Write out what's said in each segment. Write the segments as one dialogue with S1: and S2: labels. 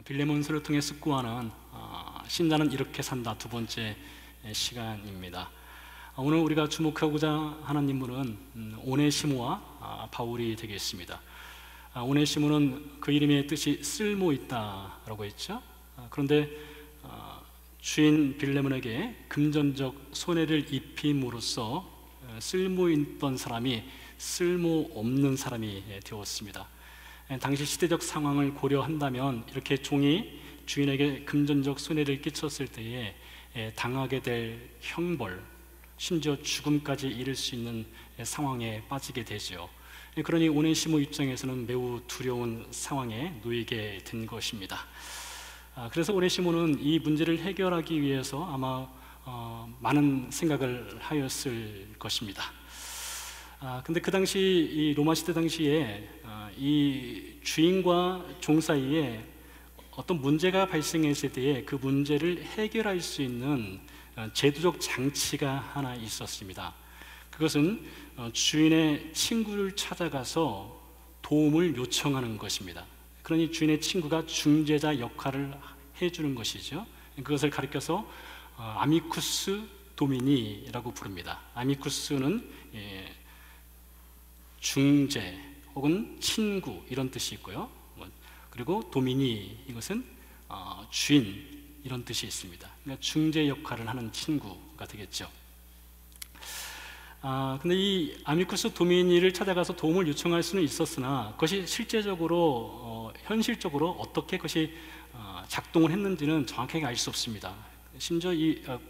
S1: 빌레몬서를 통해서 구하는 신자는 이렇게 산다 두 번째 시간입니다. 오늘 우리가 주목하고자 하는 인물은 오네시모와 바울이 되겠습니다. 오네시모는 그 이름의 뜻이 쓸모 있다라고 했죠. 그런데 주인 빌레몬에게 금전적 손해를 입힘으로써 쓸모 있던 사람이 쓸모 없는 사람이 되었습니다. 당시 시대적 상황을 고려한다면 이렇게 종이 주인에게 금전적 손해를 끼쳤을 때에 당하게 될 형벌, 심지어 죽음까지 이를 수 있는 상황에 빠지게 되죠. 그러니 오네시모 입장에서는 매우 두려운 상황에 놓이게 된 것입니다. 그래서 오네시모는 이 문제를 해결하기 위해서 아마 많은 생각을 하였을 것입니다. 근데 그 당시 이 로마 시대 당시에 이 주인과 종 사이에 어떤 문제가 발생했을 때에 그 문제를 해결할 수 있는 제도적 장치가 하나 있었습니다. 그것은 주인의 친구를 찾아가서 도움을 요청하는 것입니다. 그러니 주인의 친구가 중재자 역할을 해주는 것이죠. 그것을 가리켜서 아미쿠스 도미니라고 부릅니다. 아미쿠스는 중재 혹은 친구 이런 뜻이 있고요. 그리고 도미니 이것은 주인 이런 뜻이 있습니다. 그러니까 중재 역할을 하는 친구가 되겠죠. 근데 이 아미쿠스 도미니를 찾아가서 도움을 요청할 수는 있었으나 그것이 실제적으로 현실적으로 어떻게 그것이 작동을 했는지는 정확하게 알 수 없습니다. 심지어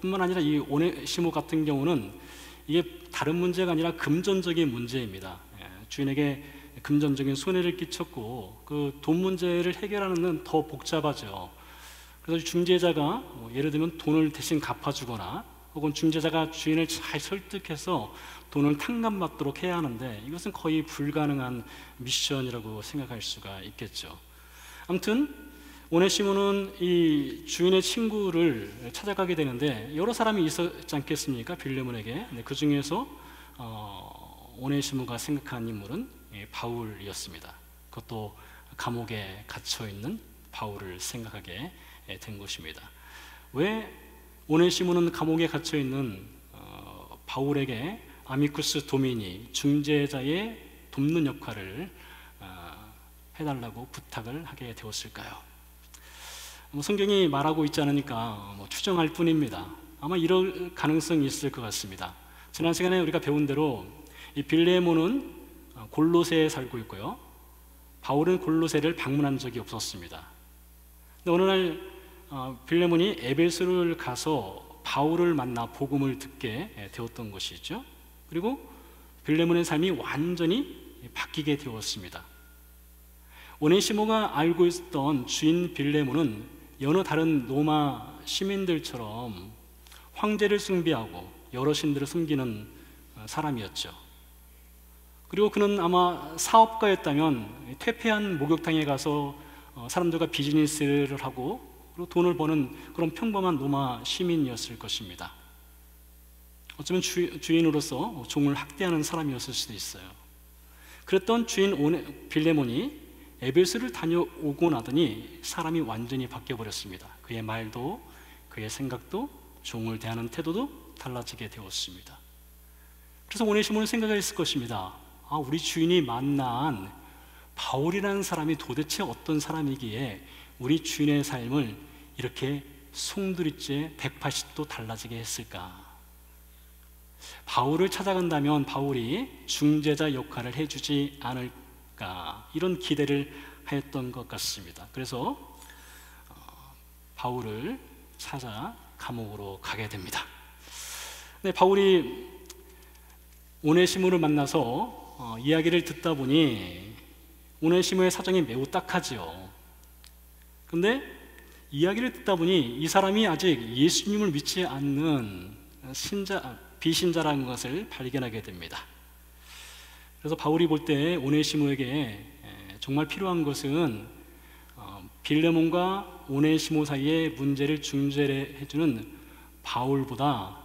S1: 뿐만 아니라 이 오네시모 같은 경우는 이게 다른 문제가 아니라 금전적인 문제입니다. 주인에게 금전적인 손해를 끼쳤고 그 돈 문제를 해결하는 건 더 복잡하죠. 그래서 중재자가 예를 들면 돈을 대신 갚아주거나 혹은 중재자가 주인을 잘 설득해서 돈을 탕감받도록 해야 하는데 이것은 거의 불가능한 미션이라고 생각할 수가 있겠죠. 아무튼 오네시모는 이 주인의 친구를 찾아가게 되는데 여러 사람이 있었지 않겠습니까? 빌레몬에게. 그 중에서 오네시모가 생각한 인물은 바울이었습니다. 그것도 감옥에 갇혀있는 바울을 생각하게 된 것입니다. 왜 오네시모는 감옥에 갇혀있는 바울에게 아미쿠스 도미니 중재자의 돕는 역할을 해달라고 부탁을 하게 되었을까요? 성경이 말하고 있지 않으니까 추정할 뿐입니다. 아마 이럴 가능성이 있을 것 같습니다. 지난 시간에 우리가 배운 대로 이 빌레몬은 골로새에 살고 있고요. 바울은 골로새를 방문한 적이 없었습니다. 근데 어느 날 빌레몬이 에베소를 가서 바울을 만나 복음을 듣게 되었던 것이죠. 그리고 빌레몬의 삶이 완전히 바뀌게 되었습니다. 오네시모가 알고 있었던 주인 빌레몬은 여느 다른 로마 시민들처럼 황제를 숭배하고 여러 신들을 섬기는 사람이었죠. 그리고 그는 아마 사업가였다면 퇴폐한 목욕탕에 가서 사람들과 비즈니스를 하고 그리고 돈을 버는 그런 평범한 로마 시민이었을 것입니다. 어쩌면 주인으로서 종을 학대하는 사람이었을 수도 있어요. 그랬던 주인 빌레몬이 에베소를 다녀오고 나더니 사람이 완전히 바뀌어버렸습니다. 그의 말도 그의 생각도 종을 대하는 태도도 달라지게 되었습니다. 그래서 오네시모는 생각했을 것입니다. 우리 주인이 만난 바울이라는 사람이 도대체 어떤 사람이기에 우리 주인의 삶을 이렇게 송두리째 180도 달라지게 했을까? 바울을 찾아간다면 바울이 중재자 역할을 해주지 않을까? 이런 기대를 했던 것 같습니다. 그래서 바울을 찾아 감옥으로 가게 됩니다. 근데 바울이 오네시모를 만나서 이야기를 듣다 보니 오네시모의 사정이 매우 딱하지요. 근데 이야기를 듣다 보니 이 사람이 아직 예수님을 믿지 않는 비신자라는 것을 발견하게 됩니다. 그래서 바울이 볼 때 오네시모에게 정말 필요한 것은 빌레몬과 오네시모 사이의 문제를 중재해주는 바울보다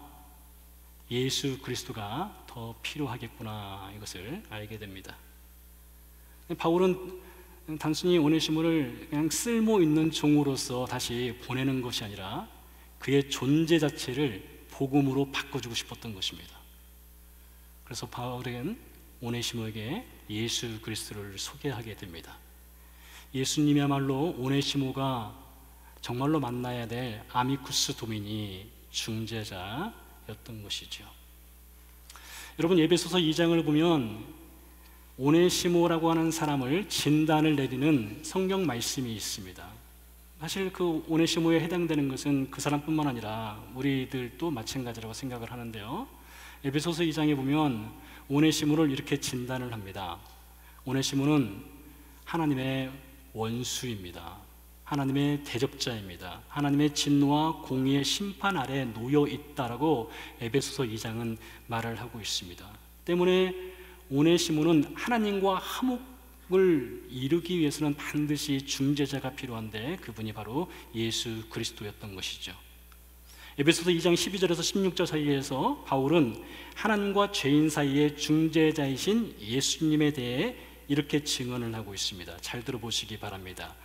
S1: 예수 그리스도가 더 필요하겠구나 이것을 알게 됩니다. 바울은 단순히 오네시모를 그냥 쓸모 있는 종으로서 다시 보내는 것이 아니라 그의 존재 자체를 복음으로 바꿔주고 싶었던 것입니다. 그래서 바울은 오네시모에게 예수 그리스도를 소개하게 됩니다. 예수님이야말로 오네시모가 정말로 만나야 될 아미쿠스 도미니, 중재자였던 것이죠. 여러분, 에베소서 2장을 보면 오네시모라고 하는 사람을 진단을 내리는 성경 말씀이 있습니다. 사실 그 오네시모에 해당되는 것은 그 사람뿐만 아니라 우리들도 마찬가지라고 생각을 하는데요, 에베소서 2장에 보면 오네시모를 이렇게 진단을 합니다. 오네시모는 하나님의 원수입니다. 하나님의 대적자입니다. 하나님의 진노와 공의의 심판 아래 놓여 있다라고 에베소서 2장은 말을 하고 있습니다. 때문에 오네시모는 하나님과 화목을 이루기 위해서는 반드시 중재자가 필요한데 그분이 바로 예수 그리스도였던 것이죠. 에베소서 2장 12절에서 16절 사이에서 바울은 하나님과 죄인 사이의 중재자이신 예수님에 대해 이렇게 증언을 하고 있습니다. 잘 들어보시기 바랍니다.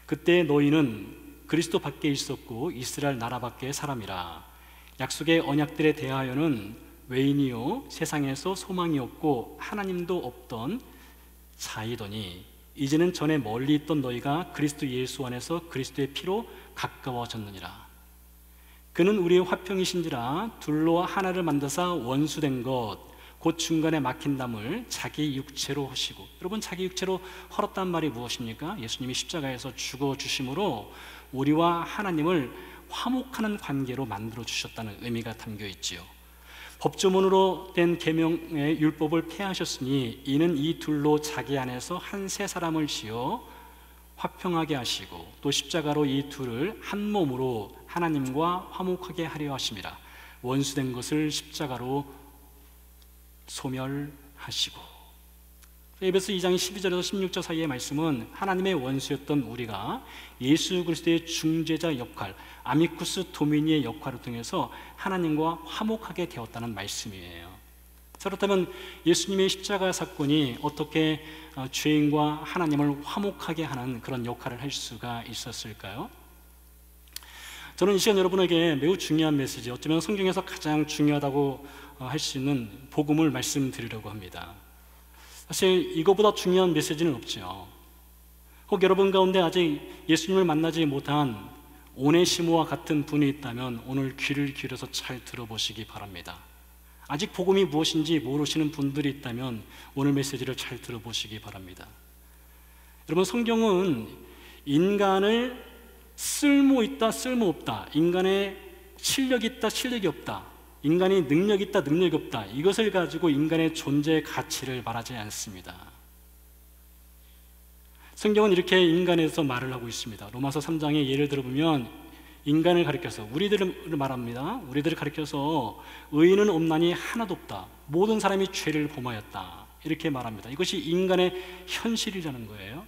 S1: 그때 너희는 그리스도 밖에 있었고 이스라엘 나라 밖의 사람이라. 약속의 언약들에 대하여는 외인이요 세상에서 소망이 없고 하나님도 없던 자이더니 이제는 전에 멀리 있던 너희가 그리스도 예수 안에서 그리스도의 피로 가까워졌느니라. 그는 우리의 화평이신지라 둘로 하나를 만드사 원수된 것 곧 중간에 막힌 담을 자기 육체로 하시고. 여러분, 자기 육체로 헐었단 말이 무엇입니까? 예수님이 십자가에서 죽어주심으로 우리와 하나님을 화목하는 관계로 만들어 주셨다는 의미가 담겨 있지요. 법조문으로 된 계명의 율법을 폐하셨으니 이는 이 둘로 자기 안에서 한 세 사람을 지어 화평하게 하시고 또 십자가로 이 둘을 한 몸으로 하나님과 화목하게 하려 하심이라. 원수된 것을 십자가로 소멸하시고. 에베소 2장 12절에서 16절 사이의 말씀은 하나님의 원수였던 우리가 예수 그리스도의 중재자 역할, 아미쿠스 도미니의 역할을 통해서 하나님과 화목하게 되었다는 말씀이에요. 그렇다면 예수님의 십자가 사건이 어떻게 죄인과 하나님을 화목하게 하는 그런 역할을 할 수가 있었을까요? 저는 이 시간 여러분에게 매우 중요한 메시지, 어쩌면 성경에서 가장 중요하다고 할 수 있는 복음을 말씀드리려고 합니다. 사실 이거보다 중요한 메시지는 없죠. 혹 여러분 가운데 아직 예수님을 만나지 못한 오네시모와 같은 분이 있다면 오늘 귀를 기울여서 잘 들어보시기 바랍니다. 아직 복음이 무엇인지 모르시는 분들이 있다면 오늘 메시지를 잘 들어보시기 바랍니다. 여러분, 성경은 인간을 쓸모있다 쓸모없다, 인간의 실력이 있다 실력이 없다, 인간이 능력이 있다 능력이 없다, 이것을 가지고 인간의 존재의 가치를 말하지 않습니다. 성경은 이렇게 인간에 대해서 말을 하고 있습니다. 로마서 3장에 예를 들어보면 인간을 가리켜서, 우리들을 말합니다. 우리들을 가리켜서 의인은 없나니 하나도 없다, 모든 사람이 죄를 범하였다, 이렇게 말합니다. 이것이 인간의 현실이라는 거예요.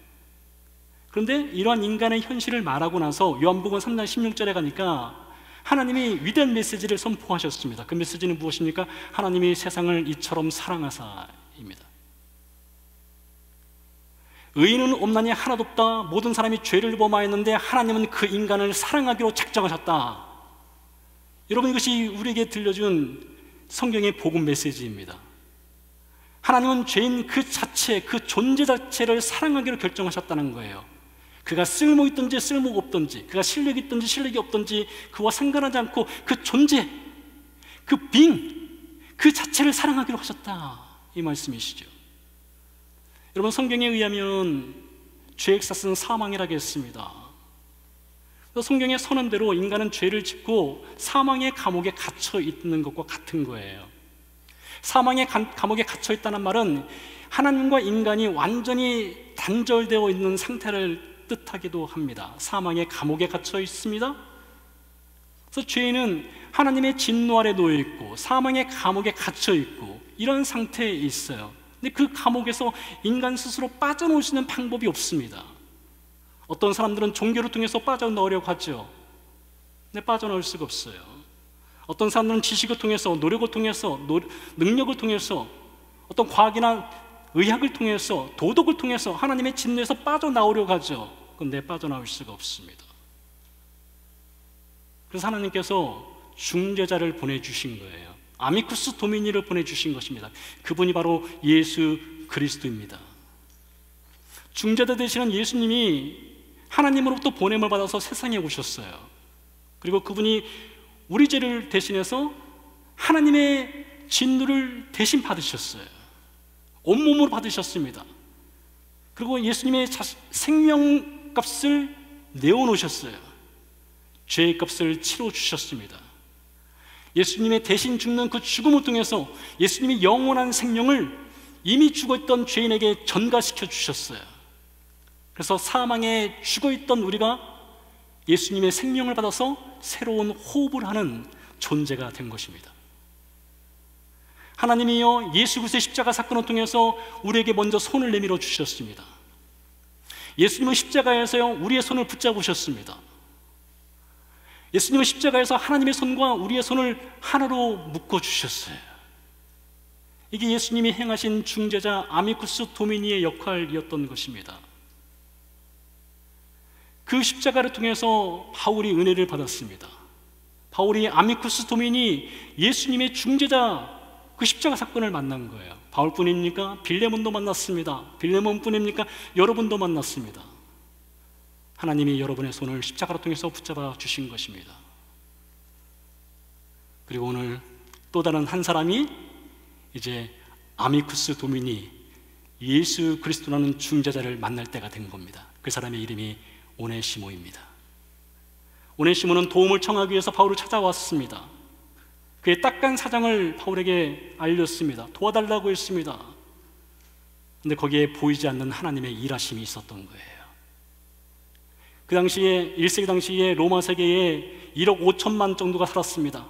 S1: 그런데 이러한 인간의 현실을 말하고 나서 요한복음 3장 16절에 가니까 하나님이 위대한 메시지를 선포하셨습니다. 그 메시지는 무엇입니까? 하나님이 세상을 이처럼 사랑하사입니다. 의인은 없나니 하나도 없다, 모든 사람이 죄를 범하였는데 하나님은 그 인간을 사랑하기로 작정하셨다. 여러분, 이것이 우리에게 들려준 성경의 복음 메시지입니다. 하나님은 죄인 그 자체, 그 존재 자체를 사랑하기로 결정하셨다는 거예요. 그가 쓸모있든지 쓸모가 없든지, 그가 실력이 있든지 실력이 없든지 그와 상관하지 않고 그 존재, 그 그 자체를 사랑하기로 하셨다, 이 말씀이시죠. 여러분, 성경에 의하면 죄의 값은 사망이라고 했습니다. 성경의 선언대로 인간은 죄를 짓고 사망의 감옥에 갇혀 있는 것과 같은 거예요. 사망의 감옥에 갇혀 있다는 말은 하나님과 인간이 완전히 단절되어 있는 상태를 뜻하기도 합니다. 사망의 감옥에 갇혀 있습니다. 그래서 죄인은 하나님의 진노 아래 놓여 있고 사망의 감옥에 갇혀 있고 이런 상태에 있어요. 근데 그 감옥에서 인간 스스로 빠져나올 수 있는 방법이 없습니다. 어떤 사람들은 종교를 통해서 빠져나오려고 하죠. 근데 빠져나올 수가 없어요. 어떤 사람들은 지식을 통해서, 노력을 통해서, 능력을 통해서, 어떤 과학이나 의학을 통해서, 도덕을 통해서 하나님의 진노에서 빠져나오려고 하죠. 그런데 빠져나올 수가 없습니다. 그래서 하나님께서 중재자를 보내주신 거예요. 아미쿠스 도미니를 보내주신 것입니다. 그분이 바로 예수 그리스도입니다. 중재자 되시는 예수님이 하나님으로부터 보냄을 받아서 세상에 오셨어요. 그리고 그분이 우리 죄를 대신해서 하나님의 진노를 대신 받으셨어요. 온몸으로 받으셨습니다. 그리고 예수님의 생명값을 내어놓으셨어요. 죄의 값을 치러주셨습니다. 예수님의 대신 죽는 그 죽음을 통해서 예수님이 영원한 생명을 이미 죽어있던 죄인에게 전가시켜 주셨어요. 그래서 사망에 죽어있던 우리가 예수님의 생명을 받아서 새로운 호흡을 하는 존재가 된 것입니다. 하나님이요, 예수 그리스도의 십자가 사건을 통해서 우리에게 먼저 손을 내밀어 주셨습니다. 예수님은 십자가에서요, 우리의 손을 붙잡으셨습니다. 예수님은 십자가에서 하나님의 손과 우리의 손을 하나로 묶어 주셨어요. 이게 예수님이 행하신 중재자 아미쿠스 도미니의 역할이었던 것입니다. 그 십자가를 통해서 바울이 은혜를 받았습니다. 바울이 아미쿠스 도미니, 예수님의 중재자, 그 십자가 사건을 만난 거예요. 바울뿐입니까? 빌레몬도 만났습니다. 빌레몬뿐입니까? 여러분도 만났습니다. 하나님이 여러분의 손을 십자가로 통해서 붙잡아 주신 것입니다. 그리고 오늘 또 다른 한 사람이 이제 아미쿠스 도미니, 예수 그리스도라는 중재자를 만날 때가 된 겁니다. 그 사람의 이름이 오네시모입니다. 오네시모는 도움을 청하기 위해서 바울을 찾아왔습니다. 그의 딱간 사정을 바울에게 알렸습니다. 도와달라고 했습니다. 그런데 거기에 보이지 않는 하나님의 일하심이 있었던 거예요. 그 당시에 1세기 당시에 로마 세계에 1억 5천만 정도가 살았습니다.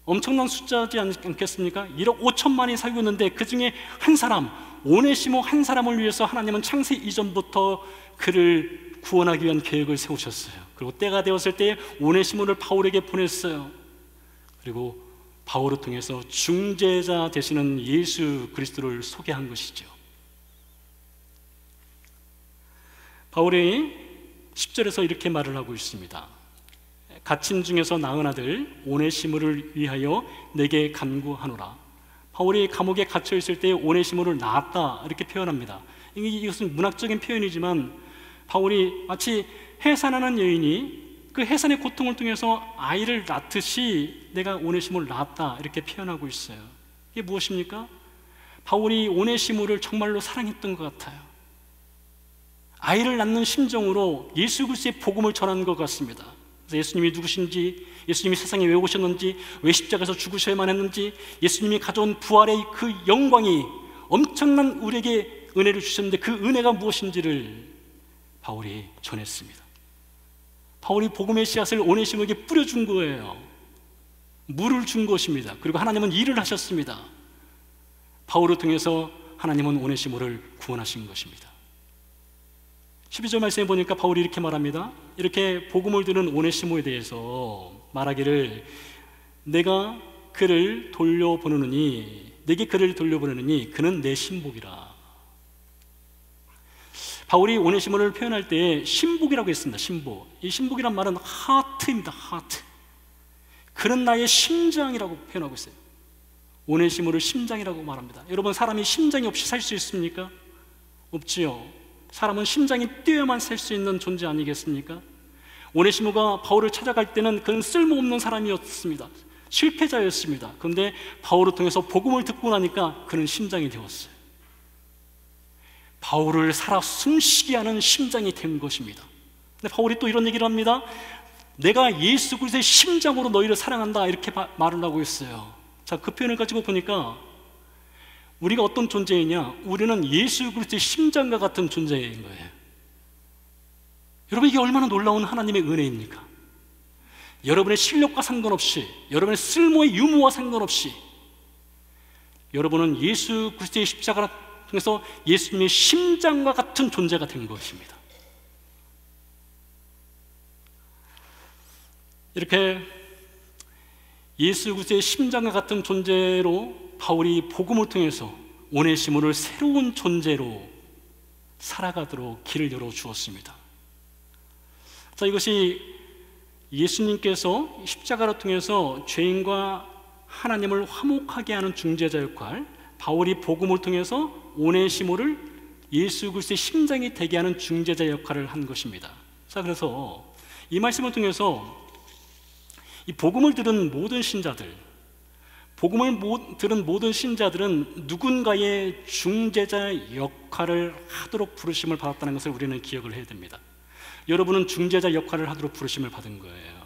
S1: 엄청난 숫자지 않겠습니까? 1억 5천만이 살고 있는데 그 중에 한 사람, 오네시모 한 사람을 위해서 하나님은 창세 이전부터 그를 구원하기 위한 계획을 세우셨어요. 그리고 때가 되었을 때 오네시모를 바울에게 보냈어요. 그리고 바울을 통해서 중재자 되시는 예수 그리스도를 소개한 것이죠. 바울이 10절에서 이렇게 말을 하고 있습니다. 갇힌 중에서 낳은 아들 오네시모를 위하여 내게 간구하노라. 바울이 감옥에 갇혀 있을 때 오네시모를 낳았다 이렇게 표현합니다. 이것은 문학적인 표현이지만 바울이 마치 해산하는 여인이 그 해산의 고통을 통해서 아이를 낳듯이 내가 오네시모를 낳았다 이렇게 표현하고 있어요. 이게 무엇입니까? 바울이 오네시모를 정말로 사랑했던 것 같아요. 아이를 낳는 심정으로 예수 그리스도의 복음을 전한 것 같습니다. 그래서 예수님이 누구신지, 예수님이 세상에 왜 오셨는지, 왜 십자가에서 죽으셔야만 했는지, 예수님이 가져온 부활의 그 영광이 엄청난 우리에게 은혜를 주셨는데 그 은혜가 무엇인지를 바울이 전했습니다. 바울이 복음의 씨앗을 오네시모에게 뿌려준 거예요. 물을 준 것입니다. 그리고 하나님은 일을 하셨습니다. 바울을 통해서 하나님은 오네시모를 구원하신 것입니다. 12절 말씀에 보니까 바울이 이렇게 말합니다. 이렇게 복음을 들은 오네시모에 대해서 말하기를 내가 그를 돌려보내느니, 내게 그를 돌려보내느니 그는 내 신복이라. 바울이 오네시모를 표현할 때 신복이라고 했습니다. 신복. 이 신복이란 말은 하트입니다. 하트. 그는 나의 심장이라고 표현하고 있어요. 오네시모를 심장이라고 말합니다. 여러분, 사람이 심장이 없이 살 수 있습니까? 없지요. 사람은 심장이 뛰어야만 살 수 있는 존재 아니겠습니까? 오네시모가 바울을 찾아갈 때는 그는 쓸모없는 사람이었습니다. 실패자였습니다. 그런데 바울을 통해서 복음을 듣고 나니까 그는 심장이 되었어요. 바울을 살아 숨쉬게 하는 심장이 된 것입니다. 근데 바울이 또 이런 얘기를 합니다. 내가 예수 그리스도의 심장으로 너희를 사랑한다 이렇게 말을 하고 있어요. 자, 그 표현을 가지고 보니까 우리가 어떤 존재이냐? 우리는 예수 그리스도의 심장과 같은 존재인 거예요. 여러분, 이게 얼마나 놀라운 하나님의 은혜입니까? 여러분의 실력과 상관없이, 여러분의 쓸모의 유무와 상관없이 여러분은 예수 그리스도의 십자가를 통해서 예수님의 심장과 같은 존재가 된 것입니다. 이렇게 예수 그리스도의 심장과 같은 존재로 바울이 복음을 통해서 오네시모를 새로운 존재로 살아가도록 길을 열어주었습니다. 자, 이것이 예수님께서 십자가를 통해서 죄인과 하나님을 화목하게 하는 중재자 역할, 바울이 복음을 통해서 오네시모를 예수 그리스도의 심장이 되게 하는 중재자 역할을 한 것입니다. 자, 그래서 이 말씀을 통해서 이 복음을 들은 모든 신자들, 복음을 들은 모든 신자들은 누군가의 중재자 역할을 하도록 부르심을 받았다는 것을 우리는 기억을 해야 됩니다. 여러분은 중재자 역할을 하도록 부르심을 받은 거예요.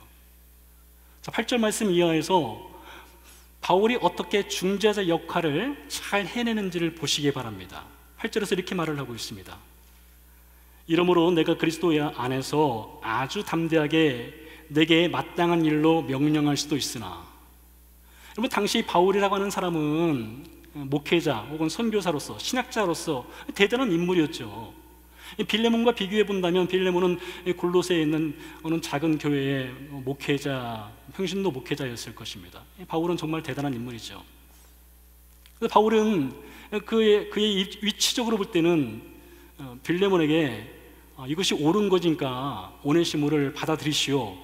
S1: 자, 8절 말씀 이하에서 바울이 어떻게 중재자 역할을 잘 해내는지를 보시기 바랍니다. 8절에서 이렇게 말을 하고 있습니다. 이러므로 내가 그리스도 안에서 아주 담대하게 내게 마땅한 일로 명령할 수도 있으나, 여러분, 당시 바울이라고 하는 사람은 목회자 혹은 선교사로서, 신학자로서 대단한 인물이었죠. 빌레몬과 비교해 본다면 빌레몬은 골로새에 있는 어느 작은 교회의 목회자, 평신도 목회자였을 것입니다. 바울은 정말 대단한 인물이죠. 바울은 그의 위치적으로 볼 때는 빌레몬에게 이것이 옳은 것이니까 오네시모를 받아들이시오,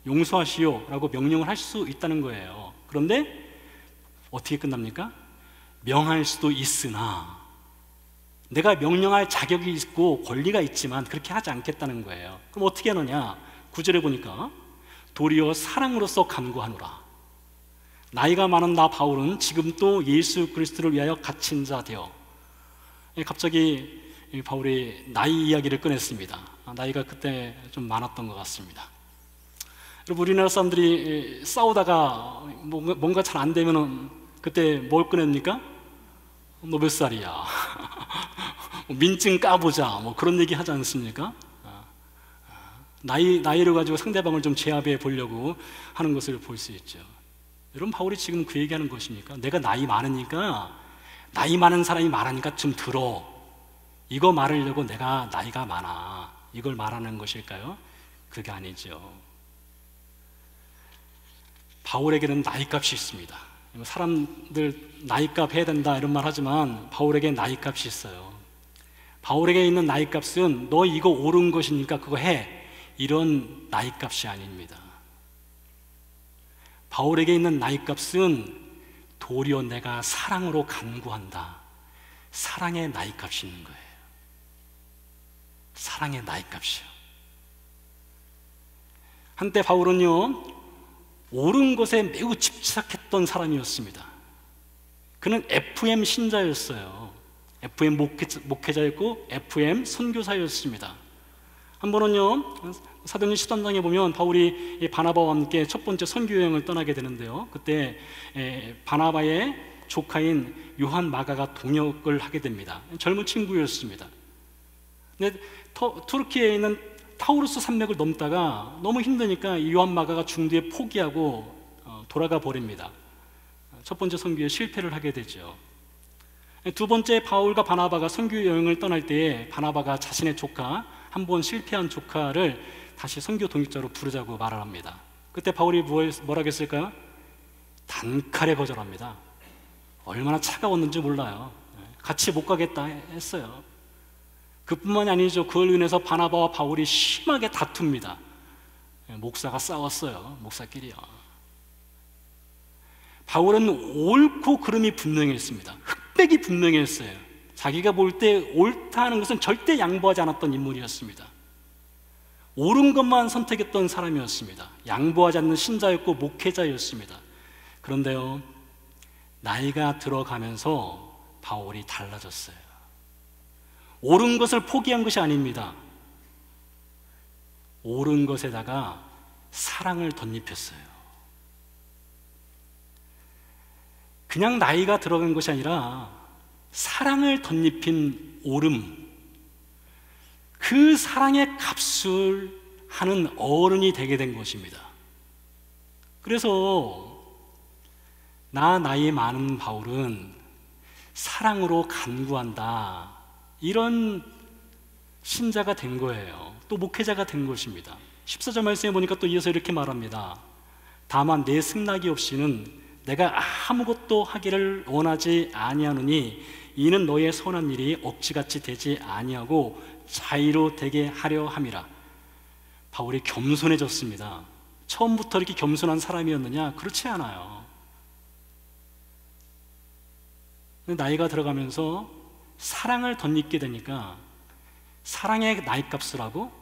S1: 용서하시오 라고 명령을 할 수 있다는 거예요. 그런데 어떻게 끝납니까? 명할 수도 있으나, 내가 명령할 자격이 있고 권리가 있지만 그렇게 하지 않겠다는 거예요. 그럼 어떻게 하느냐? 9절에 보니까 도리어 사랑으로서 간구하노라. 나이가 많은 나 바울은 지금 또 예수 그리스도를 위하여 갇힌 자 되어. 갑자기 바울이 나이 이야기를 꺼냈습니다. 나이가 그때 좀 많았던 것 같습니다. 여러분, 우리나라 사람들이 싸우다가 뭔가 잘 안 되면은 그때 뭘 꺼냅니까? 너 몇 살이야? 민증 까보자, 그런 얘기 하지 않습니까? 나이를 가지고 상대방을 좀 제압해 보려고 하는 것을 볼 수 있죠. 여러분, 바울이 지금 그 얘기하는 것입니까? 내가 나이 많으니까, 나이 많은 사람이 말하니까 좀 들어, 이거 말하려고 내가 나이가 많아, 이걸 말하는 것일까요? 그게 아니죠. 바울에게는 나이값이 있습니다. 사람들 나이값 해야 된다 이런 말 하지만 바울에게 나이값이 있어요. 바울에게 있는 나이값은 너 이거 옳은 것이니까 그거 해, 이런 나이값이 아닙니다. 바울에게 있는 나이값은 도리어 내가 사랑으로 간구한다, 사랑의 나이값이 있는 거예요. 사랑의 나이값이요. 한때 바울은요, 옳은 것에 매우 집착했던 사람이었습니다. 그는 FM 신자였어요. FM 목회자였고 FM 선교사였습니다. 한 번은요, 사도행전 10장에 보면 바울이 바나바와 함께 첫 번째 선교 여행을 떠나게 되는데요, 그때 바나바의 조카인 요한 마가가 동역을 하게 됩니다. 젊은 친구였습니다. 근데 투르키에 있는 타우루스 산맥을 넘다가 너무 힘드니까 이 요한 마가가 중도에 포기하고 돌아가 버립니다. 첫 번째 선교에 실패를 하게 되죠. 두 번째 바울과 바나바가 선교 여행을 떠날 때에 바나바가 자신의 조카, 한 번 실패한 조카를 다시 선교 동역자로 부르자고 말을 합니다. 그때 바울이 뭐라고 했을까요? 단칼에 거절합니다. 얼마나 차가웠는지 몰라요. 같이 못 가겠다 했어요. 그뿐만이 아니죠. 그걸 인해서 바나바와 바울이 심하게 다툽니다. 목사가 싸웠어요. 목사끼리요. 바울은 옳고 그름이 분명했습니다. 흑백이 분명했어요. 자기가 볼 때 옳다 하는 것은 절대 양보하지 않았던 인물이었습니다. 옳은 것만 선택했던 사람이었습니다. 양보하지 않는 신자였고 목회자였습니다. 그런데요, 나이가 들어가면서 바울이 달라졌어요. 옳은 것을 포기한 것이 아닙니다. 옳은 것에다가 사랑을 덧입혔어요. 그냥 나이가 들어간 것이 아니라 사랑을 덧입힌 옳음, 그 사랑의 값을 하는 어른이 되게 된 것입니다. 그래서 나이 많은 바울은 사랑으로 간구한다, 이런 신자가 된 거예요. 또 목회자가 된 것입니다. 14절 말씀에 보니까 또 이어서 이렇게 말합니다. 다만 내 승낙이 없이는 내가 아무것도 하기를 원하지 아니하노니 이는 너의 선한 일이 억지같이 되지 아니하고 자의로 되게 하려 함이라. 바울이 겸손해졌습니다. 처음부터 이렇게 겸손한 사람이었느냐? 그렇지 않아요. 나이가 들어가면서 사랑을 덧입게 되니까 사랑의 나이값을 하고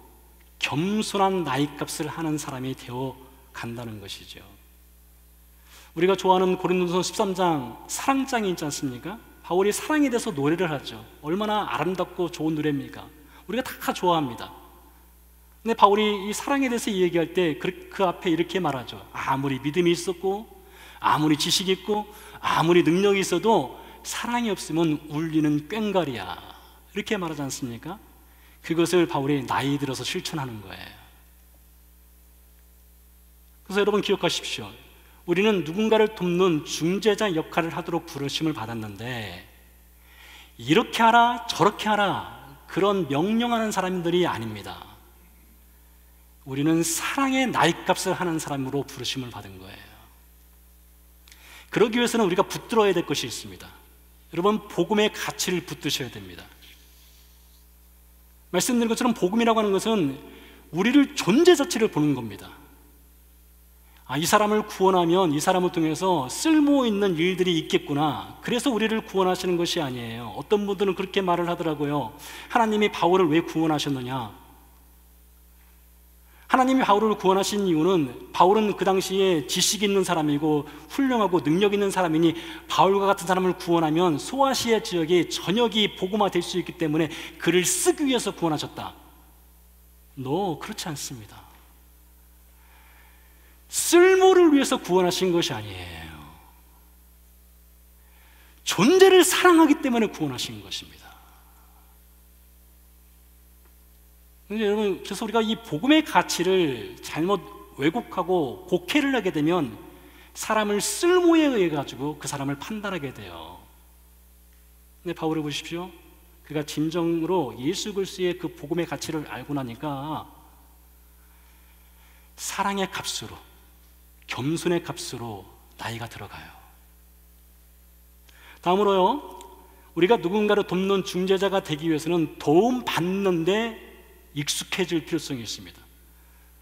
S1: 겸손한 나이값을 하는 사람이 되어 간다는 것이죠. 우리가 좋아하는 고린도서 13장 사랑장이 있지 않습니까? 바울이 사랑에 대해서 노래를 하죠. 얼마나 아름답고 좋은 노래입니까? 우리가 다 좋아합니다. 근데 바울이 이 사랑에 대해서 얘기할 때 그 앞에 이렇게 말하죠. 아무리 믿음이 있었고 아무리 지식이 있고 아무리 능력이 있어도 사랑이 없으면 울리는 꽹과리야, 이렇게 말하지 않습니까? 그것을 바울이 나이 들어서 실천하는 거예요. 그래서 여러분 기억하십시오. 우리는 누군가를 돕는 중재자 역할을 하도록 부르심을 받았는데 이렇게 하라 저렇게 하라 그런 명령하는 사람들이 아닙니다. 우리는 사랑의 나이값을 하는 사람으로 부르심을 받은 거예요. 그러기 위해서는 우리가 붙들어야 될 것이 있습니다. 여러분, 복음의 가치를 붙드셔야 됩니다. 말씀드린 것처럼 복음이라고 하는 것은 우리를 존재 자체를 보는 겁니다. 이 사람을 구원하면 이 사람을 통해서 쓸모 있는 일들이 있겠구나, 그래서 우리를 구원하시는 것이 아니에요. 어떤 분들은 그렇게 말을 하더라고요. 하나님이 바울을 왜 구원하셨느냐? 하나님이 바울을 구원하신 이유는 바울은 그 당시에 지식 있는 사람이고 훌륭하고 능력 있는 사람이니 바울과 같은 사람을 구원하면 소아시아 지역의 전역이 복음화 될 수 있기 때문에 그를 쓰기 위해서 구원하셨다. 그렇지 않습니다. 쓸모를 위해서 구원하신 것이 아니에요. 존재를 사랑하기 때문에 구원하신 것입니다. 여러분, 그래서 우리가 이 복음의 가치를 잘못 왜곡하고 곡해를 하게 되면 사람을 쓸모에 의해 가지고 그 사람을 판단하게 돼요. 근데 바울을 보십시오. 그가 진정으로 예수 그리스도의 그 복음의 가치를 알고 나니까 사랑의 값으로, 겸손의 값으로 나이가 들어가요. 다음으로요, 우리가 누군가를 돕는 중재자가 되기 위해서는 도움 받는데 익숙해질 필요성이 있습니다.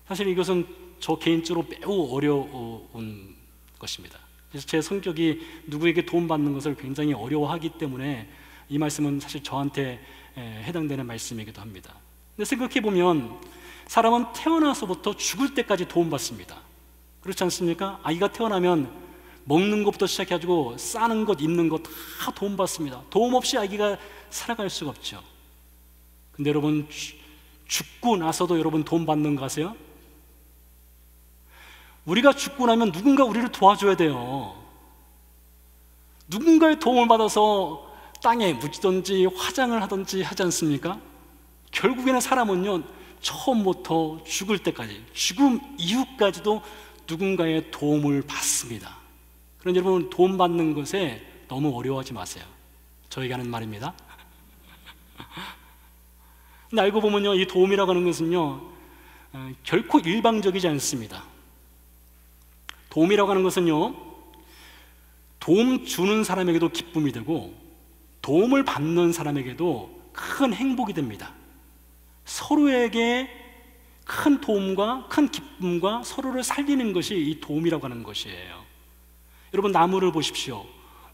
S1: 사실 이것은 저 개인적으로 매우 어려운 것입니다. 그래서 제 성격이 누구에게 도움받는 것을 굉장히 어려워하기 때문에 이 말씀은 사실 저한테 해당되는 말씀이기도 합니다. 근데 생각해보면 사람은 태어나서부터 죽을 때까지 도움받습니다. 그렇지 않습니까? 아이가 태어나면 먹는 것부터 시작해가지고 싸는 것, 입는 것 다 도움받습니다. 도움 없이 아기가 살아갈 수가 없죠. 근데 여러분, 죽고 나서도 여러분 도움받는 거 아세요? 우리가 죽고 나면 누군가 우리를 도와줘야 돼요. 누군가의 도움을 받아서 땅에 묻히든지 화장을 하든지 하지 않습니까? 결국에는 사람은요, 처음부터 죽을 때까지, 죽음 이후까지도 누군가의 도움을 받습니다. 그러니 여러분, 도움받는 것에 너무 어려워하지 마세요. 저에게 하는 말입니다. 근데 알고 보면요, 이 도움이라고 하는 것은요, 결코 일방적이지 않습니다. 도움이라고 하는 것은요, 도움 주는 사람에게도 기쁨이 되고 도움을 받는 사람에게도 큰 행복이 됩니다. 서로에게 큰 도움과 큰 기쁨과 서로를 살리는 것이 이 도움이라고 하는 것이에요. 여러분, 나무를 보십시오.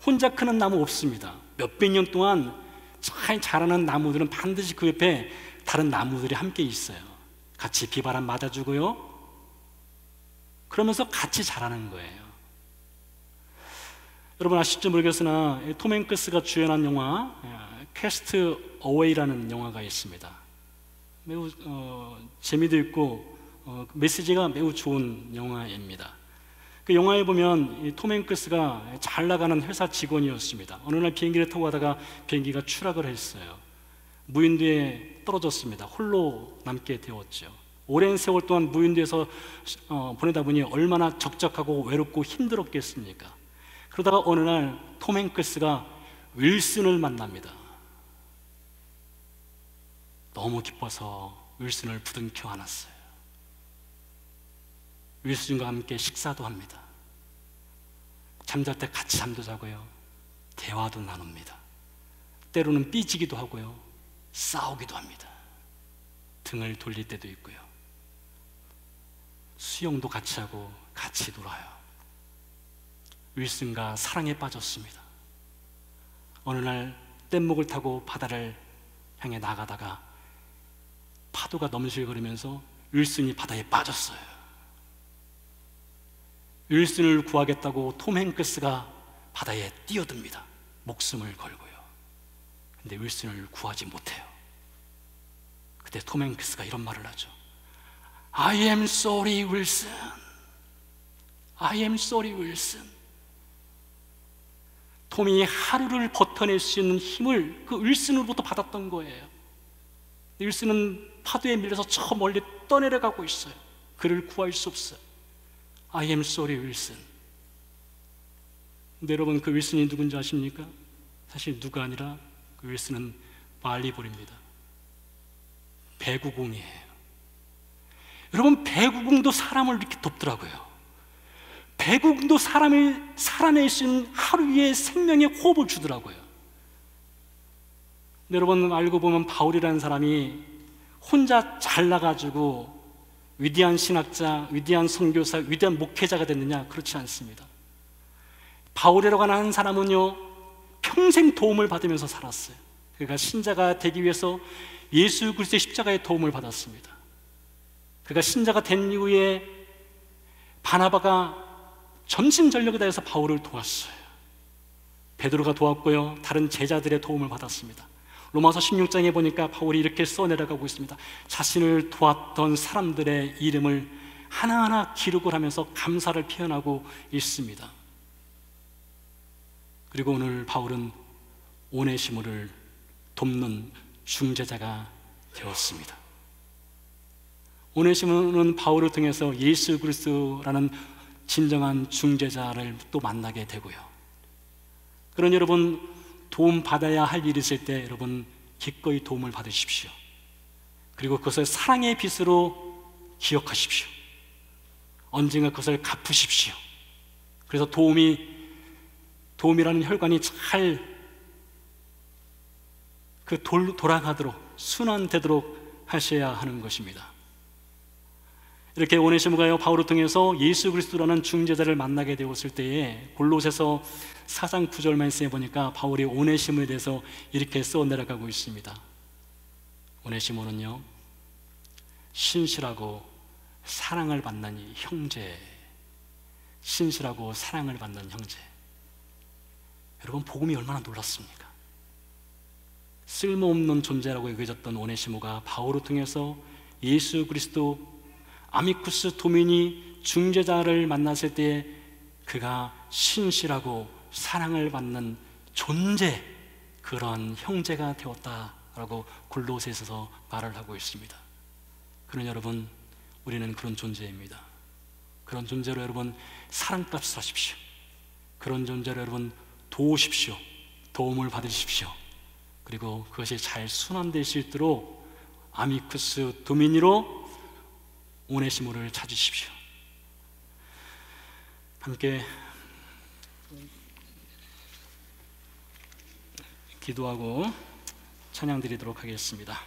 S1: 혼자 크는 나무 없습니다. 몇백 년 동안 잘 자라는 나무들은 반드시 그 옆에 다른 나무들이 함께 있어요. 같이 비바람 맞아주고요, 그러면서 같이 자라는 거예요. 여러분 아실지 모르겠으나 톰 행크스가 주연한 영화 캐스트 어웨이라는 영화가 있습니다. 매우 재미도 있고 메시지가 매우 좋은 영화입니다. 그 영화에 보면 톰 행크스가 잘 나가는 회사 직원이었습니다. 어느 날 비행기를 타고 가다가 비행기가 추락을 했어요. 무인도에 떨어졌습니다. 홀로 남게 되었죠. 오랜 세월 동안 무인도에서 보내다 보니 얼마나 적적하고 외롭고 힘들었겠습니까? 그러다가 어느 날 톰 행크스가 윌슨을 만납니다. 너무 기뻐서 윌슨을 부둥켜 안았어요. 윌슨과 함께 식사도 합니다. 잠잘 때 같이 잠도 자고요, 대화도 나눕니다. 때로는 삐지기도 하고요, 싸우기도 합니다. 등을 돌릴 때도 있고요. 수영도 같이 하고 같이 놀아요. 윌슨과 사랑에 빠졌습니다. 어느 날 뗏목을 타고 바다를 향해 나가다가 파도가 넘실거리면서 윌슨이 바다에 빠졌어요. 윌슨을 구하겠다고 톰 행크스가 바다에 뛰어듭니다. 목숨을 걸고요. 근데 윌슨을 구하지 못해요. 그때 톰 행크스가 이런 말을 하죠. I am sorry, 윌슨. I am sorry, 윌슨. 톰이 하루를 버텨낼 수 있는 힘을 그 윌슨으로부터 받았던 거예요. 윌슨은 파도에 밀려서 저 멀리 떠내려가고 있어요. 그를 구할 수 없어요. I am sorry, 윌슨. 근데 여러분, 그 윌슨이 누군지 아십니까? 사실 누가 아니라 그 윌슨은 말리볼입니다. 배구공이에요. 여러분, 배구공도 사람을 이렇게 돕더라고요. 배구공도 사람을 살아낼 수 있는 하루의 생명의 호흡을 주더라고요. 근데 여러분, 알고 보면 바울이라는 사람이 혼자 잘나가지고 위대한 신학자, 위대한 선교사, 위대한 목회자가 됐느냐? 그렇지 않습니다. 바울이라고 하는 사람은요, 평생 도움을 받으면서 살았어요. 그가 신자가 되기 위해서 예수 그리스도의 십자가의 도움을 받았습니다. 그가 신자가 된 이후에 바나바가 전심전력을 다해서 바울을 도왔어요. 베드로가 도왔고요, 다른 제자들의 도움을 받았습니다. 로마서 16장에 보니까 바울이 이렇게 써내려가고 있습니다. 자신을 도왔던 사람들의 이름을 하나하나 기록을 하면서 감사를 표현하고 있습니다. 그리고 오늘 바울은 오네시모를 돕는 중재자가 되었습니다. 오네시모는 바울을 통해서 예수 그리스도라는 진정한 중재자를 또 만나게 되고요. 그런 여러분, 도움 받아야 할 일이 있을 때 여러분 기꺼이 도움을 받으십시오. 그리고 그것을 사랑의 빛으로 기억하십시오. 언젠가 그것을 갚으십시오. 그래서 도움이라는 혈관이 잘 돌아가도록, 순환되도록 하셔야 하는 것입니다. 이렇게 오네시모가요, 바울을 통해서 예수 그리스도라는 중재자를 만나게 되었을 때에 골로새서 4장 9절 말씀에 보니까 바울이 오네시모에 대해서 이렇게 써 내려가고 있습니다. 오네시모는요, 신실하고 사랑을 받는 이 형제, 신실하고 사랑을 받는 형제. 여러분, 복음이 얼마나 놀랐습니까? 쓸모없는 존재라고 여겨졌던 오네시모가 바울을 통해서 예수 그리스도 아미쿠스 도미니 중재자를 만났을 때 그가 신실하고 사랑을 받는 존재, 그런 형제가 되었다라고 골로새서에서 말을 하고 있습니다. 그런 여러분, 우리는 그런 존재입니다. 그런 존재로 여러분 사랑값을 하십시오. 그런 존재로 여러분 도우십시오. 도움을 받으십시오. 그리고 그것이 잘 순환될 수 있도록 아미쿠스 도미니로 오네시모를 찾으십시오. 함께 기도하고 찬양 드리도록 하겠습니다.